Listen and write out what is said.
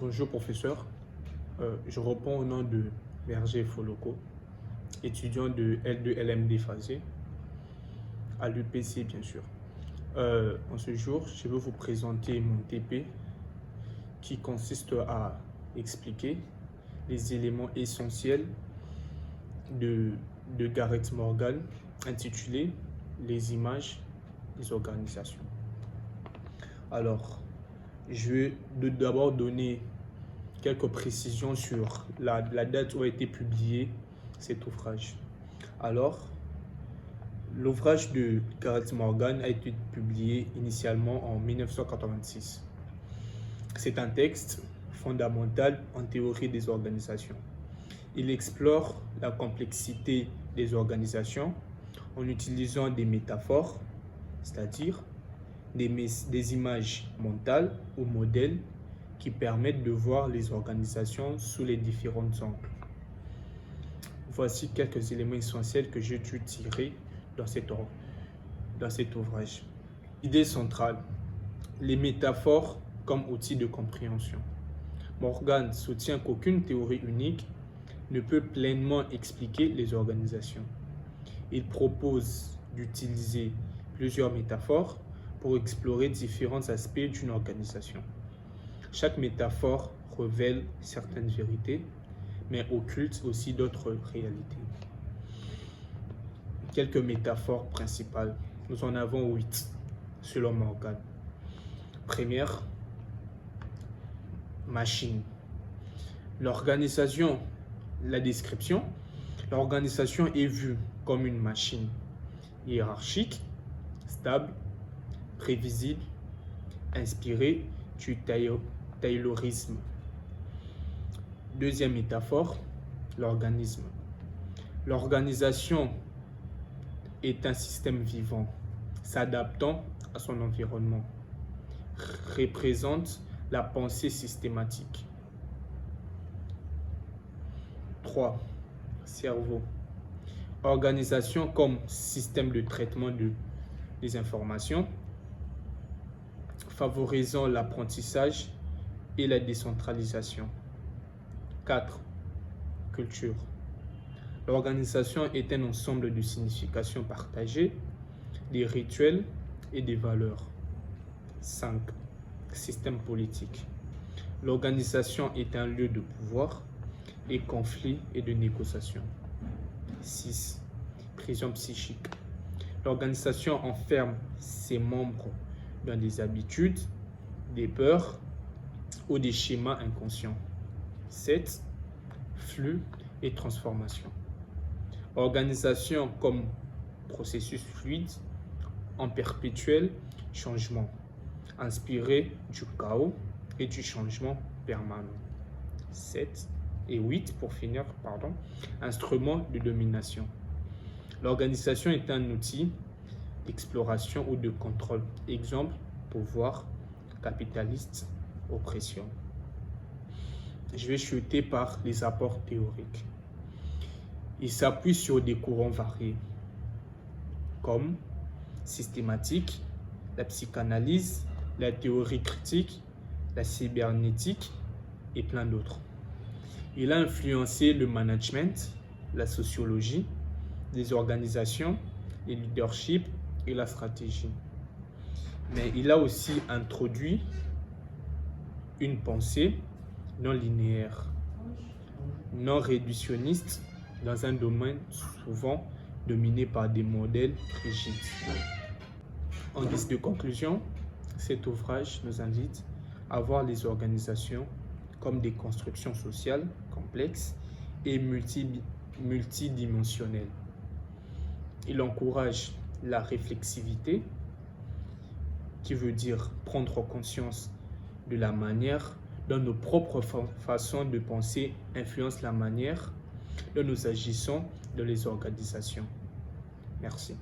Bonjour professeur, je réponds au nom de Berger Foloko, étudiant de L2 LMD phasé à l'UPC bien sûr. En ce jour, je vais vous présenter mon TP qui consiste à expliquer les éléments essentiels de Garrett Morgan intitulé Les images des organisations. Alors, je vais d'abord donner quelques précisions sur la date où a été publié cet ouvrage. Alors, l'ouvrage de Garrett Morgan a été publié initialement en 1986. C'est un texte fondamental en théorie des organisations. Il explore la complexité des organisations en utilisant des métaphores, c'est-à-dire des images mentales ou modèles qui permettent de voir les organisations sous les différents angles. Voici quelques éléments essentiels que j'ai dû tirer dans cet ouvrage. Idée centrale, les métaphores comme outil de compréhension. Morgan soutient qu'aucune théorie unique ne peut pleinement expliquer les organisations. Il propose d'utiliser plusieurs métaphores pour explorer différents aspects d'une organisation. Chaque métaphore révèle certaines vérités, mais occulte aussi d'autres réalités. Quelques métaphores principales. Nous en avons 8, selon Morgan. Première, machine. L'organisation, la description. L'organisation est vue comme une machine hiérarchique, stable, prévisible, inspirée du Taylorisme. Deuxième métaphore, l'organisme. L'organisation est un système vivant, s'adaptant à son environnement, représente la pensée systématique. 3. Cerveau. Organisation comme système de traitement des informations, favorisant l'apprentissage et la décentralisation. 4. Culture. L'organisation est un ensemble de significations partagées, des rituels et des valeurs. 5. Système politique. L'organisation est un lieu de pouvoir et conflit et de négociation. 6. Prison psychique. L'organisation enferme ses membres dans des habitudes, des peurs ou des schémas inconscients. 7. Flux et transformation. Organisation comme processus fluide en perpétuel changement, inspiré du chaos et du changement permanent. 7 et 8 pour finir, instrument de domination. L'organisation est un outil d'exploration ou de contrôle. Exemple, pouvoir, capitaliste, oppression. Je vais chuter par les apports théoriques. Il s'appuie sur des courants variés, comme systématique, la psychanalyse, la théorie critique, la cybernétique et plein d'autres. Il a influencé le management, la sociologie, les organisations, le leadership et la stratégie. Mais il a aussi introduit une pensée non linéaire, non réductionniste dans un domaine souvent dominé par des modèles rigides. En guise de conclusion, cet ouvrage nous invite à voir les organisations comme des constructions sociales complexes et multidimensionnelles. Il encourage la réflexivité, qui veut dire prendre conscience de la manière dont nos propres façons de penser influencent la manière dont nous agissons dans les organisations. Merci.